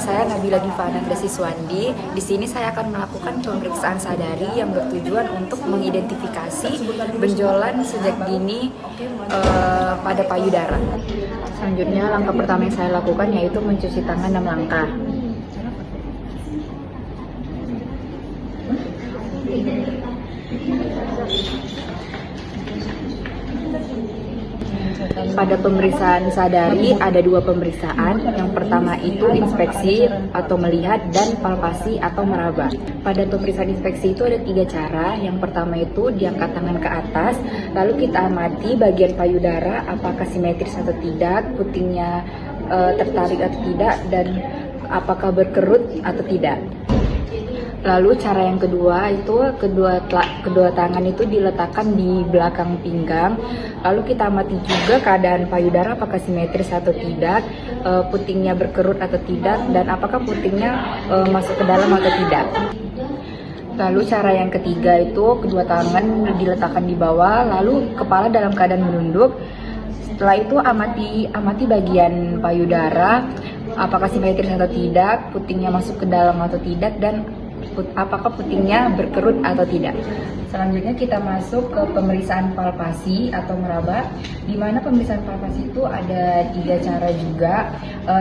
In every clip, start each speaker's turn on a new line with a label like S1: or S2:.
S1: saya Nabila Divana Siswandi. Di sini saya akan melakukan pemeriksaan sadari yang bertujuan untuk mengidentifikasi benjolan sejak dini pada payudara. Selanjutnya, langkah pertama yang saya lakukan yaitu mencuci tangan 6 langkah. Pada pemeriksaan sadari ada 2 pemeriksaan. Yang pertama itu inspeksi atau melihat dan palpasi atau meraba. Pada pemeriksaan inspeksi itu ada 3 cara. Yang pertama itu diangkat tangan ke atas, lalu kita amati bagian payudara apakah simetris atau tidak, putingnya tertarik atau tidak, dan apakah berkerut atau tidak. Lalu cara yang kedua itu kedua tangan itu diletakkan di belakang pinggang. Lalu kita amati juga keadaan payudara apakah simetris atau tidak, putingnya berkerut atau tidak, dan apakah putingnya masuk ke dalam atau tidak. Lalu cara yang ketiga itu kedua tangan diletakkan di bawah, lalu kepala dalam keadaan menunduk. Setelah itu amati bagian payudara apakah simetris atau tidak, putingnya masuk ke dalam atau tidak, dan apakah putingnya berkerut atau tidak. Selanjutnya kita masuk ke pemeriksaan palpasi atau meraba, di mana pemeriksaan palpasi itu ada 3 cara juga.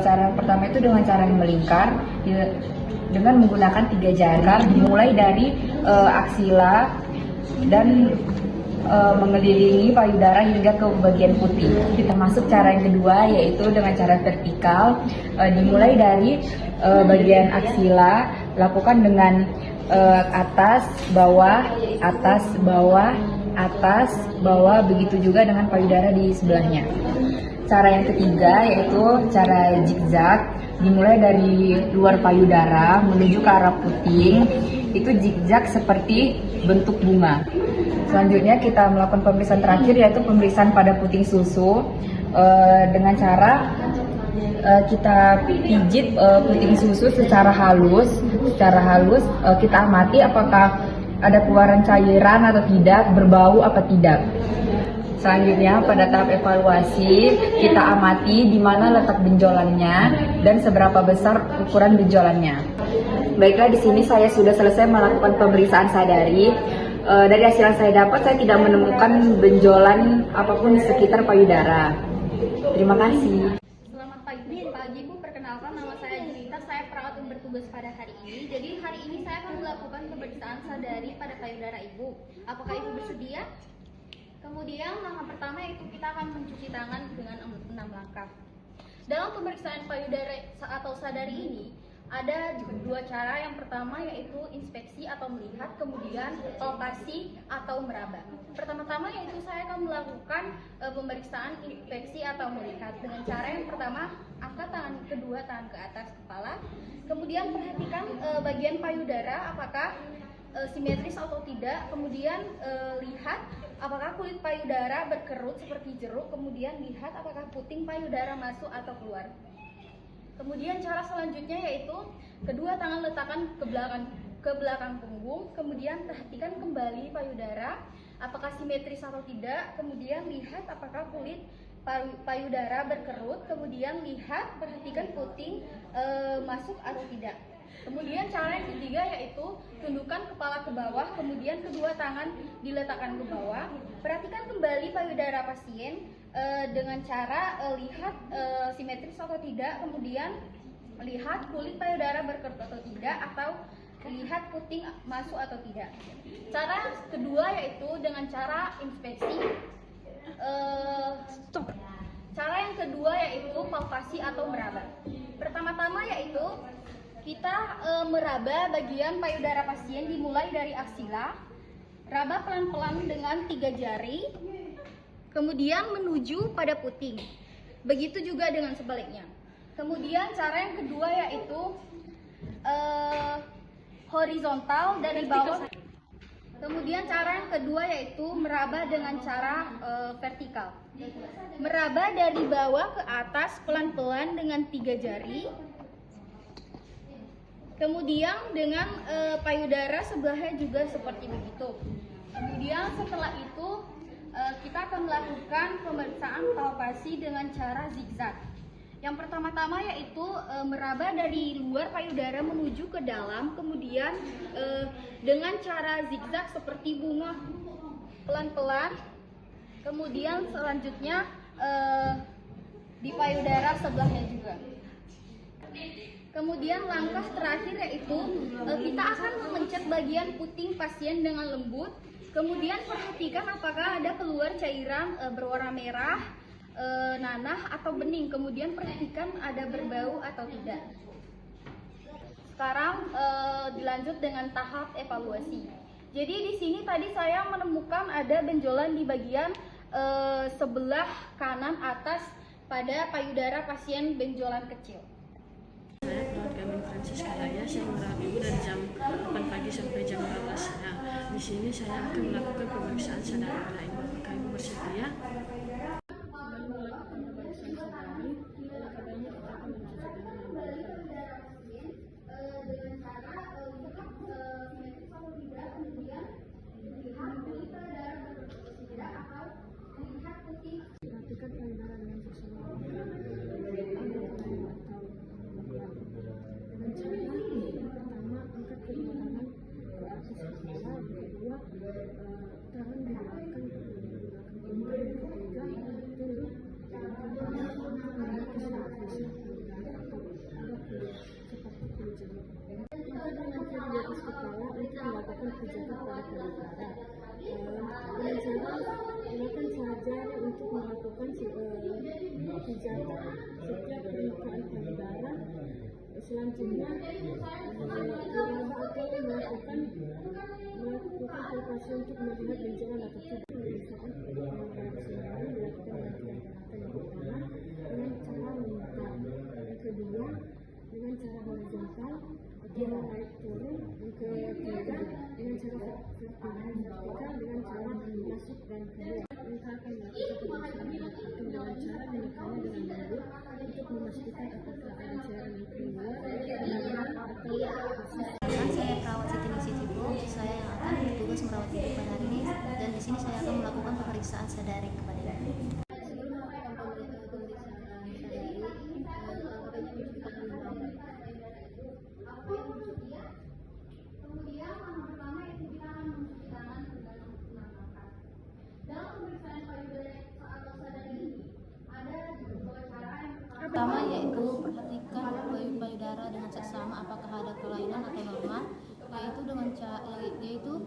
S1: Cara yang pertama itu dengan cara yang melingkar dengan menggunakan 3 jari, dimulai dari aksila dan mengelilingi payudara hingga ke bagian putih. Kita masuk cara yang kedua yaitu dengan cara vertikal, dimulai dari bagian aksila, lakukan dengan atas, bawah, begitu juga dengan payudara di sebelahnya. Cara yang ketiga yaitu cara zigzag, dimulai dari luar payudara menuju ke arah puting, itu zigzag seperti bentuk bunga. Selanjutnya kita melakukan pemeriksaan terakhir yaitu pemeriksaan pada puting susu dengan cara kita pijit puting susu secara halus. Kita amati apakah ada keluaran cairan atau tidak, berbau apa tidak. Selanjutnya pada tahap evaluasi kita amati di mana letak benjolannya dan seberapa besar ukuran benjolannya. Baiklah, di sini saya sudah selesai melakukan pemeriksaan sadari. Dari hasil yang saya dapat, saya tidak menemukan benjolan apapun di sekitar payudara. Terima kasih.
S2: Selamat pagi Bu, perkenalkan nama saya Jelita, saya perawat yang bertugas pada hari ini. Jadi hari ini saya akan melakukan pemeriksaan sadari pada payudara Ibu. Apakah Ibu bersedia? Kemudian langkah pertama yaitu kita akan mencuci tangan dengan 6 langkah. Dalam pemeriksaan payudara atau sadari ini ada 2 cara. Yang pertama yaitu inspeksi atau melihat, kemudian palpasi atau meraba. Pertama-tama yaitu saya akan melakukan pemeriksaan inspeksi atau melihat dengan cara yang pertama, angkat tangan kedua tangan ke atas kepala, kemudian perhatikan bagian payudara apakah simetris atau tidak, kemudian lihat apakah kulit payudara berkerut seperti jeruk, kemudian lihat apakah puting payudara masuk atau keluar. Kemudian cara selanjutnya yaitu kedua tangan letakkan ke belakang punggung, kemudian perhatikan kembali payudara apakah simetris atau tidak, kemudian lihat apakah kulit payudara berkerut, kemudian lihat perhatikan puting masuk atau tidak. Kemudian cara yang ketiga yaitu tundukkan kepala ke bawah, kemudian kedua tangan diletakkan ke bawah. Perhatikan kembali payudara pasien dengan cara lihat simetris atau tidak, kemudian lihat kulit payudara berkerut atau tidak, atau lihat puting masuk atau tidak. Cara kedua yaitu dengan cara inspeksi. Cara yang kedua yaitu palpasi atau meraba. Pertama-tama yaitu kita meraba bagian payudara pasien dimulai dari aksila, raba pelan-pelan dengan 3 jari, kemudian menuju pada puting. Begitu juga dengan sebaliknya. Kemudian cara yang kedua yaitu horizontal dari bawah. Kemudian cara yang kedua yaitu meraba dengan cara vertikal. Meraba dari bawah ke atas pelan-pelan dengan 3 jari. Kemudian dengan payudara sebelahnya juga seperti begitu. Kemudian setelah itu kita akan melakukan pemeriksaan palpasi dengan cara zigzag. Yang pertama-tama yaitu meraba dari luar payudara menuju ke dalam, kemudian dengan cara zigzag seperti bunga pelan-pelan. Kemudian selanjutnya di payudara sebelahnya juga. Kemudian langkah terakhir yaitu kita akan memencet bagian puting pasien dengan lembut. Kemudian perhatikan apakah ada keluar cairan berwarna merah, nanah atau bening. Kemudian perhatikan ada berbau atau tidak. Sekarang dilanjut dengan tahap evaluasi. Jadi di sini tadi saya menemukan ada benjolan di bagian sebelah kanan atas pada payudara pasien benjolan kecil.
S3: Saya perawat Kami Francisca Daya, saya merawat ibu dari jam 8 pagi sampai jam 12 siang. Di sini saya akan melakukan pemeriksaan sadari pada ibu. Apakah ibu bersedia? Sebelum melakukan pemeriksaan sadari, kebanyakan kita akan perhatikan payudara dengan sesuatu dengan cara yang pertama angkat kedua tangan ke atas kepala, kedua tangan di belakang kemudian yang ketiga tunduk mendaki simetris payudara atau ada kulit seperti kulit jeruk. Kita dengan kaki di atas kepala untuk melakukan pijakan pada payudara. Dengan cara gunakan saja untuk melakukan pijatan setiap permukaan payudara. Selanjutnya diraba atau melakukan palpasi untuk melihat benjolan atau tidak. Pemeriksaan pemeriksaan dilakukan dengan yang pertama dengan cara memutar, yang kedua dengan cara horizontal atau naik turun, yang ketiga dengan cara vertikal dengan cara masuk dan keluar. Kita akan melakukan pemeriksaan dengan cara menekannya dengan lembut untuk memastikan apakah ada cairan yang keluar atau
S4: Saya perawat Siti Ningsih Cibo, saya yang akan bertugas merawat ibu pada hari ini, dan di sini saya akan melakukan pemeriksaan sadari kepada ibu. Sebelum melakukan pemeriksaan sadari,
S2: Kemudian yang pertama itu kita akan mencuci tangan dengan menggunakan. Dalam pemeriksaan payudara atau sadari ini ada dua cara. Yang
S4: pertama yaitu perhatikan payudara dengan seksama apakah ada kelainan atau normal, yaitu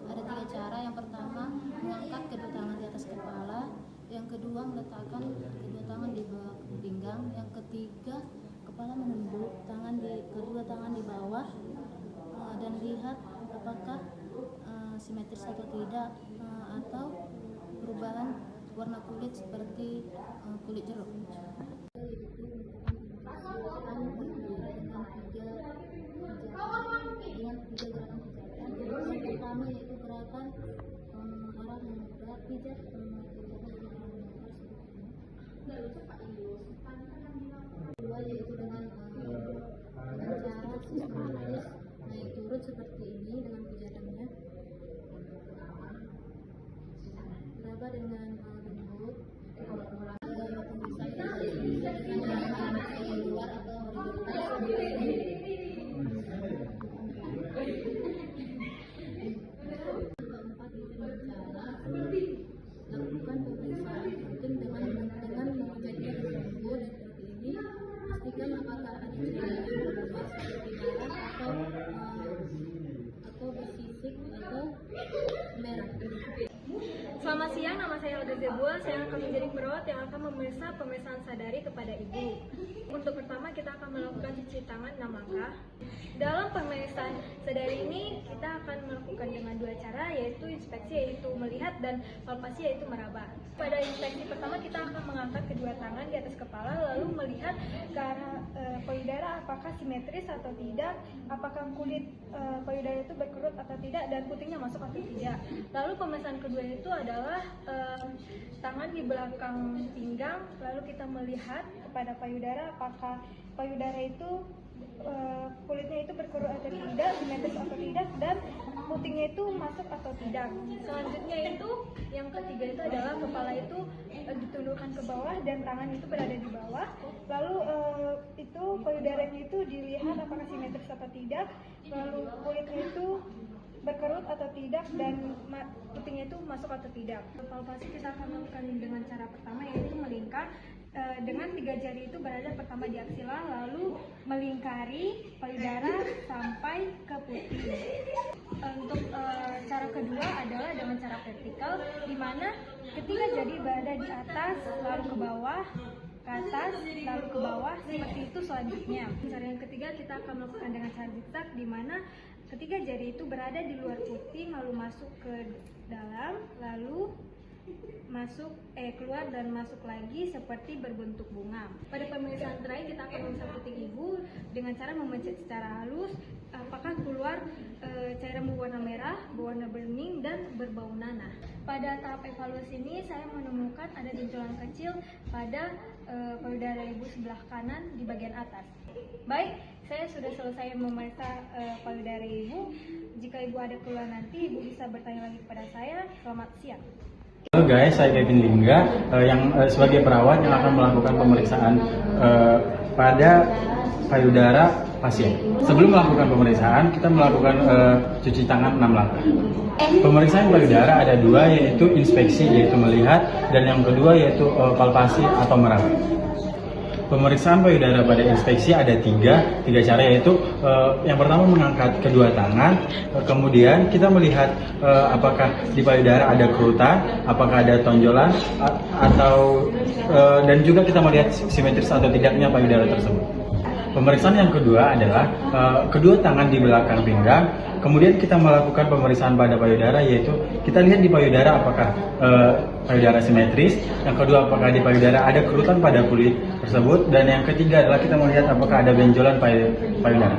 S4: ada 3 cara. Yang pertama mengangkat kedua tangan di atas kepala, yang kedua meletakkan kedua tangan di bawah pinggang, yang ketiga kepala menunduk, kedua tangan di bawah, dan lihat apakah simetris atau tidak, atau perubahan warna kulit seperti kulit jeruk. Dengan tiga gerakan pijatan. Yang pertama yaitu gerakan arah memutar, pijat kedua yaitu dengan cara sistematis naik turun seperti ini dengan pijatannya. Meraba dengan lembut. Luar atau keempat itu lakukan pemeriksaan rutin dengan mengejutkan lembut seperti ini. Pastikan apakah ada cairan seperti darah atau bersisik atau merah.
S5: Selamat siang, nama saya Olga Zebul. Saya akan menjadi perawat yang akan memeriksa pemeriksaan sadari kepada ibu. Untuk pertama kita akan melakukan cuci tangan 6 langkah. Dalam pemeriksaan sadari ini kita akan melakukan dengan 2 cara, yaitu inspeksi yaitu melihat dan palpasi yaitu meraba. Pada inspeksi pertama kita akan mengangkat kedua tangan di atas kepala lalu melihat ke arah payudara apakah simetris atau tidak, apakah kulit payudara itu berkerut atau tidak dan putingnya masuk atau tidak. Lalu pemeriksaan kedua itu adalah tangan di belakang pinggang, lalu kita melihat kepada payudara apakah payudara itu kulitnya itu berkerut atau tidak, simetris atau tidak, dan putingnya itu masuk atau tidak. Selanjutnya itu yang ketiga itu adalah kepala itu ditundukkan ke bawah dan tangan itu berada di bawah. Lalu itu payudaranya itu dilihat apakah simetris atau tidak. Lalu kulitnya itu berkerut atau tidak, dan putingnya itu masuk atau tidak. Palpasi kita akan melakukan dengan cara pertama, yaitu melingkar dengan 3 jari itu berada pertama di aksila, lalu melingkari payudara sampai ke puting. Untuk cara kedua adalah dengan cara vertikal, di mana ketiga jari berada di atas, lalu ke bawah, ke atas, lalu ke bawah, seperti itu selanjutnya. Cara yang ketiga kita akan melakukan dengan cara zigzag, di mana ketiga jari itu berada di luar puting, lalu masuk ke dalam, lalu keluar dan masuk lagi seperti berbentuk bunga. Pada pemeriksaan terakhir kita akan memeriksa puting ibu dengan cara memencet secara halus apakah keluar cairan berwarna merah, berwarna bening, dan berbau nanah. Pada tahap evaluasi ini saya menemukan ada benjolan kecil pada payudara ibu sebelah kanan di bagian atas. Baik, saya sudah selesai memeriksa payudara ibu. Jika ibu ada keluhan nanti, ibu bisa bertanya lagi kepada saya. Selamat siang.
S6: Halo guys, saya Kevin Lingga yang sebagai perawat yang akan melakukan pemeriksaan pada payudara pasien. Sebelum melakukan pemeriksaan, kita melakukan cuci tangan 6 langkah. Pemeriksaan payudara ada 2, yaitu inspeksi, yaitu melihat, dan yang kedua yaitu palpasi atau meraba. Pemeriksaan payudara pada inspeksi ada 3 cara, yaitu yang pertama mengangkat kedua tangan, kemudian kita melihat apakah di payudara ada kerutan, apakah ada tonjolan, atau dan juga kita melihat simetris atau tidaknya payudara tersebut. Pemeriksaan yang kedua adalah kedua tangan di belakang pinggang, kemudian kita melakukan pemeriksaan pada payudara, yaitu kita lihat di payudara apakah payudara simetris, yang kedua apakah di payudara ada kerutan pada kulit tersebut, dan yang ketiga adalah kita melihat apakah ada benjolan payudara.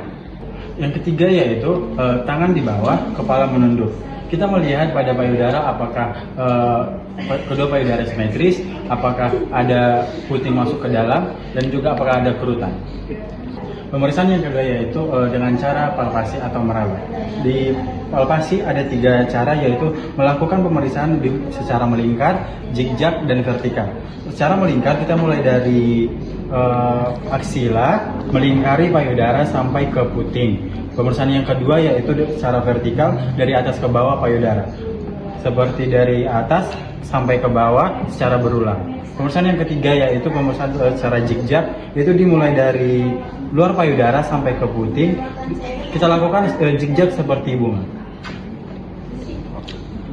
S6: Yang ketiga yaitu tangan di bawah, kepala menunduk. Kita melihat pada payudara apakah kedua payudara simetris, apakah ada puting masuk ke dalam, dan juga apakah ada kerutan. Pemeriksaan yang kedua yaitu dengan cara palpasi atau meraba. Di palpasi ada 3 cara, yaitu melakukan pemeriksaan secara melingkar, zigzag, dan vertikal. Secara melingkar kita mulai dari aksila, melingkari payudara sampai ke puting. Pemeriksaan yang kedua yaitu secara vertikal dari atas ke bawah payudara, seperti dari atas sampai ke bawah secara berulang. Pemeriksaan yang ketiga yaitu pemeriksaan secara zigzag, yaitu dimulai dari luar payudara sampai ke puting. Kita lakukan zigzag seperti bunga.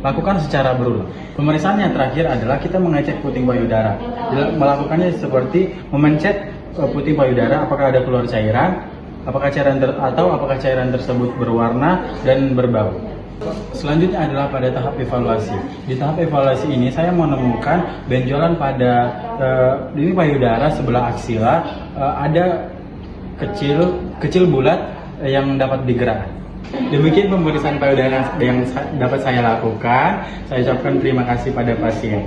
S6: Lakukan secara berulang. Pemeriksaan yang terakhir adalah kita mengecek puting payudara. Melakukannya seperti memencet puting payudara apakah ada keluar cairan, apakah cairan tersebut berwarna dan berbau. Selanjutnya adalah pada tahap evaluasi. Di tahap evaluasi ini saya menemukan benjolan pada ini payudara sebelah aksila, ada kecil bulat yang dapat digerakkan. Demikian pemeriksaan payudara yang dapat saya lakukan. Saya ucapkan terima kasih pada pasien.